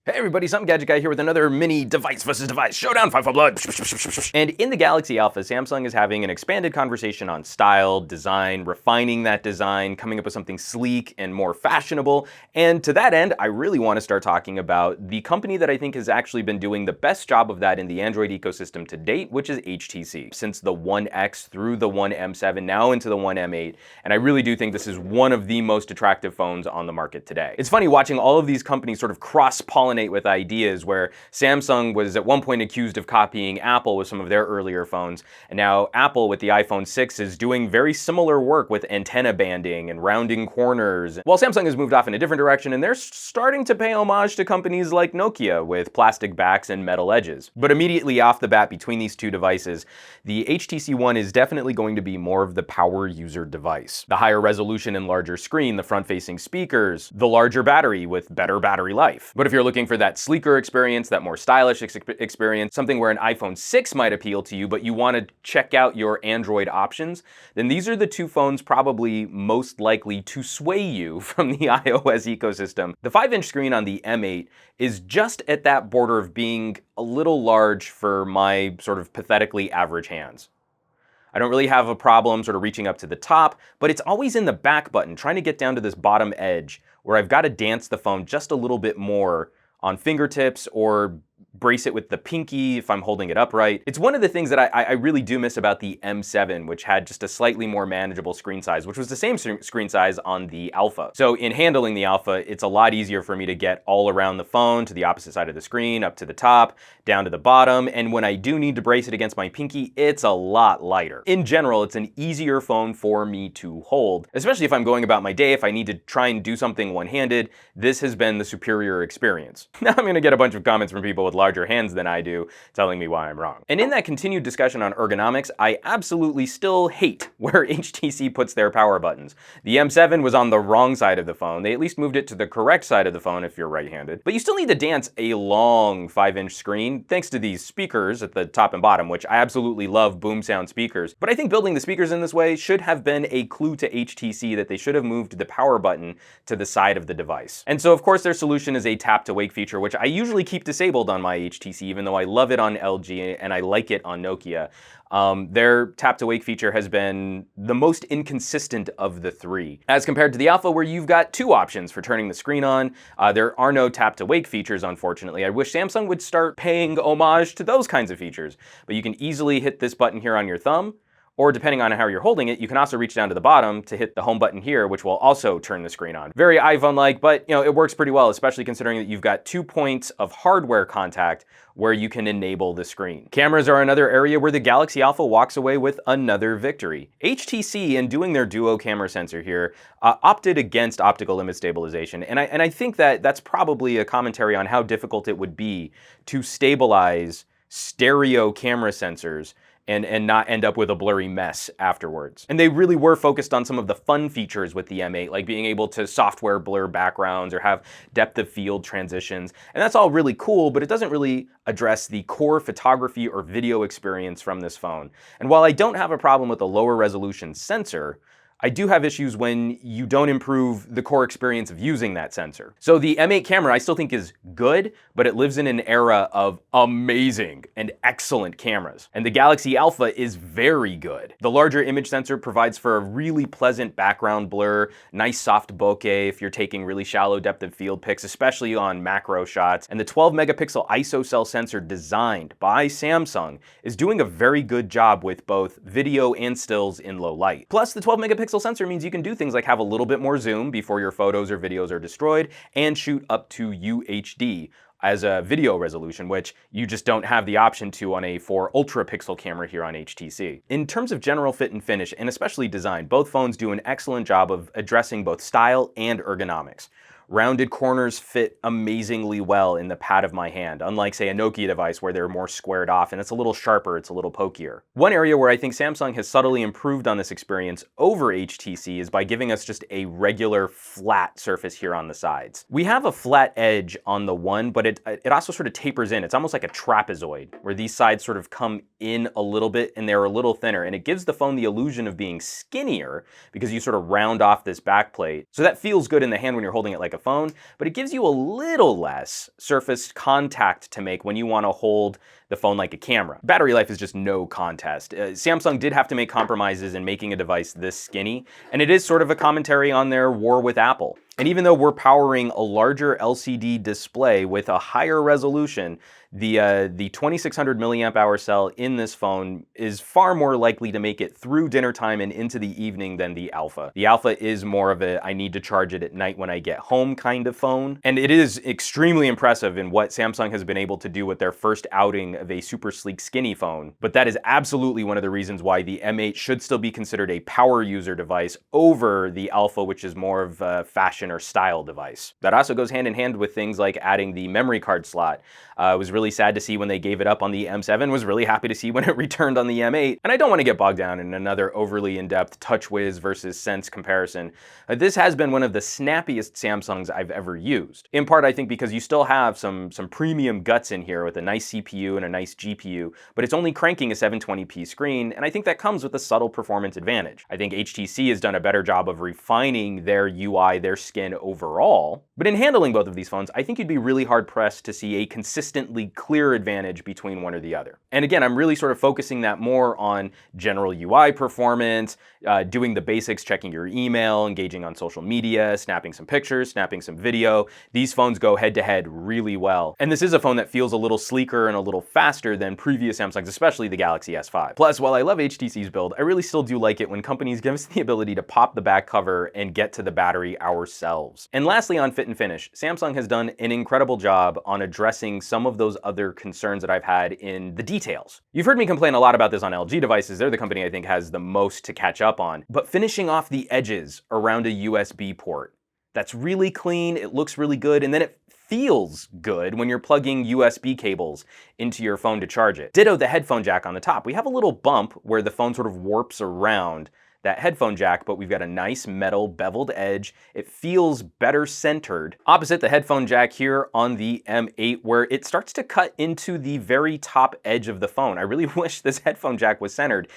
Hey everybody, some Gadget Guy here with another mini device versus device showdown, five for blood. And in the Galaxy Alpha, Samsung is having an expanded conversation on style, design, refining that design, coming up with something sleek and more fashionable. And to that end, I really want to start talking about the company that I think has actually been doing the best job of that in the Android ecosystem to date, which is HTC. Since the One X through the One M7, now into the One M8, and I really do think this is one of the most attractive phones on the market today. It's funny watching all of these companies sort of cross-pollinate with ideas, where Samsung was at one point accused of copying Apple with some of their earlier phones, and now Apple with the iPhone 6 is doing very similar work with antenna banding and rounding corners, while Samsung has moved off in a different direction and they're starting to pay homage to companies like Nokia with plastic backs and metal edges. But immediately off the bat between these two devices, the HTC One is definitely going to be more of the power user device. The higher resolution and larger screen, the front-facing speakers, the larger battery with better battery life. But if you're looking for that sleeker experience, that more stylish experience, something where an iPhone 6 might appeal to you, but you want to check out your Android options, then these are the two phones probably most likely to sway you from the iOS ecosystem. The 5-inch screen on the M8 is just at that border of being a little large for my sort of pathetically average hands. I don't really have a problem sort of reaching up to the top, but it's always in the back button, trying to get down to this bottom edge where I've got to dance the phone just a little bit more on fingertips or brace it with the pinky if I'm holding it upright. It's one of the things that I really do miss about the M7, which had just a slightly more manageable screen size, which was the same screen size on the Alpha. So in handling the Alpha, it's a lot easier for me to get all around the phone, to the opposite side of the screen, up to the top, down to the bottom, and when I do need to brace it against my pinky, it's a lot lighter. In general, it's an easier phone for me to hold, especially if I'm going about my day, if I need to try and do something one-handed. This has been the superior experience. Now I'm gonna get a bunch of comments from people with larger hands than I do, telling me why I'm wrong. And in that continued discussion on ergonomics, I absolutely still hate where HTC puts their power buttons. The M7 was on the wrong side of the phone. They at least moved it to the correct side of the phone if you're right-handed. But you still need to dance a long 5-inch screen, thanks to these speakers at the top and bottom, which I absolutely love boom sound speakers. But I think building the speakers in this way should have been a clue to HTC that they should have moved the power button to the side of the device. And so of course their solution is a tap to wake feature, which I usually keep disabled on my HTC, even though I love it on LG and I like it on Nokia. Their tap to wake feature has been the most inconsistent of the three. As compared to the Alpha, where you've got two options for turning the screen on, there are no tap to wake features, unfortunately. I wish Samsung would start paying homage to those kinds of features. But you can easily hit this button here on your thumb, or depending on how you're holding it, you can also reach down to the bottom to hit the home button here, which will also turn the screen on. Very iPhone-like, but it works pretty well, especially considering that you've got 2 points of hardware contact where you can enable the screen. Cameras are another area where the Galaxy Alpha walks away with another victory. HTC, in doing their duo camera sensor here, opted against optical image stabilization, and I think that that's probably a commentary on how difficult it would be to stabilize stereo camera sensors and not end up with a blurry mess afterwards. And they really were focused on some of the fun features with the M8, like being able to software blur backgrounds or have depth of field transitions. And that's all really cool, but it doesn't really address the core photography or video experience from this phone. And while I don't have a problem with the lower resolution sensor, I do have issues when you don't improve the core experience of using that sensor. So the M8 camera I still think is good, but it lives in an era of amazing and excellent cameras. And the Galaxy Alpha is very good. The larger image sensor provides for a really pleasant background blur, nice soft bokeh if you're taking really shallow depth of field pics, especially on macro shots. And the 12 megapixel ISO cell sensor designed by Samsung is doing a very good job with both video and stills in low light. Plus the 12 megapixel sensor means you can do things like have a little bit more zoom before your photos or videos are destroyed and shoot up to UHD as a video resolution, which you just don't have the option to on a 4 ultra pixel camera here on HTC. In terms of general fit and finish, and especially design, both phones do an excellent job of addressing both style and ergonomics. Rounded corners fit amazingly well in the pad of my hand, unlike, say, a Nokia device where they're more squared off and it's a little sharper, it's a little pokier. One area where I think Samsung has subtly improved on this experience over HTC is by giving us just a regular flat surface here on the sides. We have a flat edge on the One, but it also sort of tapers in. It's almost like a trapezoid, where these sides sort of come in a little bit and they're a little thinner, and it gives the phone the illusion of being skinnier because you sort of round off this back plate. So that feels good in the hand when you're holding it like a phone, but it gives you a little less surface contact to make when you want to hold the phone like a camera. Battery life is just no contest. Samsung did have to make compromises in making a device this skinny, and it is sort of a commentary on their war with Apple. And even though we're powering a larger LCD display with a higher resolution, the 2600 milliamp hour cell in this phone is far more likely to make it through dinner time and into the evening than the Alpha. The Alpha is more of a I need to charge it at night when I get home kind of phone. And it is extremely impressive in what Samsung has been able to do with their first outing of a super sleek skinny phone. But that is absolutely one of the reasons why the M8 should still be considered a power user device over the Alpha, which is more of a fashion or style device. That also goes hand in hand with things like adding the memory card slot. It was really sad to see when they gave it up on the M7, was really happy to see when it returned on the M8. And I don't want to get bogged down in another overly in-depth TouchWiz versus Sense comparison. This has been one of the snappiest Samsungs I've ever used. In part, I think because you still have some premium guts in here with a nice CPU and a nice GPU, but it's only cranking a 720p screen, and I think that comes with a subtle performance advantage. I think HTC has done a better job of refining their UI, their skin overall, but in handling both of these phones, I think you'd be really hard-pressed to see a consistently clear advantage between one or the other. And again, I'm really sort of focusing that more on general UI performance, doing the basics, checking your email, engaging on social media, snapping some pictures, snapping some video. These phones go head-to-head really well. And this is a phone that feels a little sleeker and a little faster than previous Samsungs, especially the Galaxy S5. Plus, while I love HTC's build, I really still do like it when companies give us the ability to pop the back cover and get to the battery ourselves. And lastly, on fit and finish, Samsung has done an incredible job on addressing some of those other concerns that I've had in the details. You've heard me complain a lot about this on LG devices. They're the company I think has the most to catch up on. But finishing off the edges around a USB port, that's really clean, it looks really good, and then it feels good when you're plugging USB cables into your phone to charge it. Ditto the headphone jack on the top. We have a little bump where the phone sort of warps around that headphone jack, but we've got a nice metal beveled edge. It feels better centered. Opposite the headphone jack here on the M8, where it starts to cut into the very top edge of the phone. I really wish this headphone jack was centered.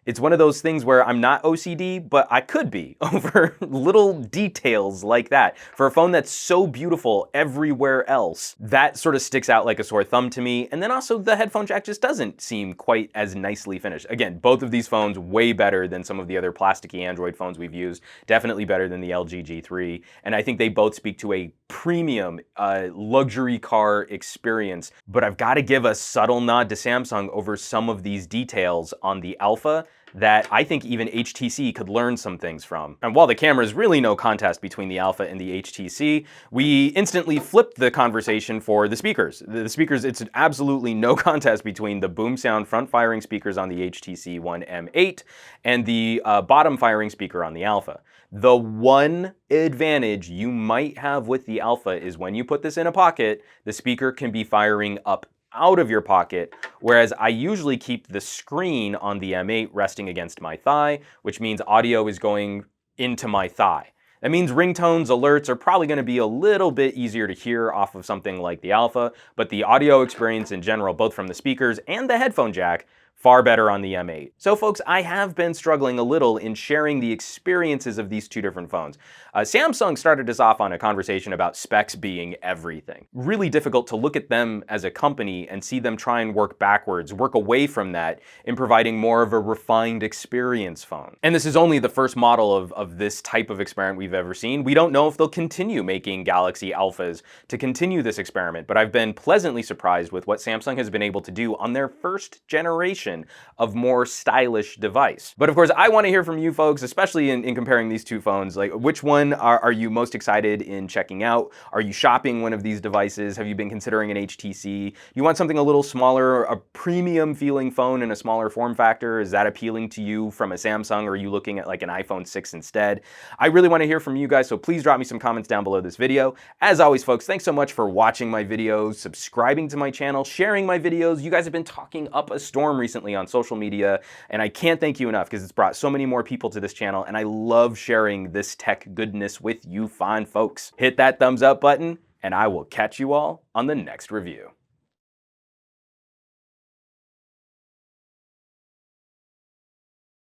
It's one of those things where I'm not OCD, but I could be over little details like that. For a phone that's so beautiful everywhere else, that sort of sticks out like a sore thumb to me. And then also the headphone jack just doesn't seem quite as nicely finished. Again, both of these phones way better than some of the other plasticky Android phones we've used, definitely better than the LG G3. And I think they both speak to a premium luxury car experience. But I've got to give a subtle nod to Samsung over some of these details on the Alpha that I think even HTC could learn some things from. And while the camera is really no contest between the Alpha and the HTC, we instantly flipped the conversation for the speakers. The speakers, it's absolutely no contest between the boom sound front firing speakers on the HTC One M8 and the bottom firing speaker on the Alpha. The one advantage you might have with the Alpha is when you put this in a pocket, the speaker can be firing up out of your pocket, whereas I usually keep the screen on the M8 resting against my thigh, which means audio is going into my thigh. That means ringtones, alerts are probably going to be a little bit easier to hear off of something like the Alpha, but the audio experience in general, both from the speakers and the headphone jack, far better on the M8. So folks, I have been struggling a little in sharing the experiences of these two different phones. Samsung started us off on a conversation about specs being everything. Really difficult to look at them as a company and see them try and work backwards, work away from that in providing more of a refined experience phone. And this is only the first model of this type of experiment we've ever seen. We don't know if they'll continue making Galaxy Alphas to continue this experiment, but I've been pleasantly surprised with what Samsung has been able to do on their first generation of more stylish device. But of course, I want to hear from you folks, especially in comparing these two phones. Like, which one are you most excited in checking out? Are you shopping one of these devices? Have you been considering an HTC? You want something a little smaller, a premium feeling phone in a smaller form factor? Is that appealing to you from a Samsung, or are you looking at like an iPhone 6 instead? I really want to hear from you guys, so please drop me some comments down below this video. As always, folks, thanks so much for watching my videos, subscribing to my channel, sharing my videos. You guys have been talking up a storm recently on social media, and I can't thank you enough because it's brought so many more people to this channel, and I love sharing this tech goodness with you fine folks. Hit that thumbs up button, and I will catch you all on the next review.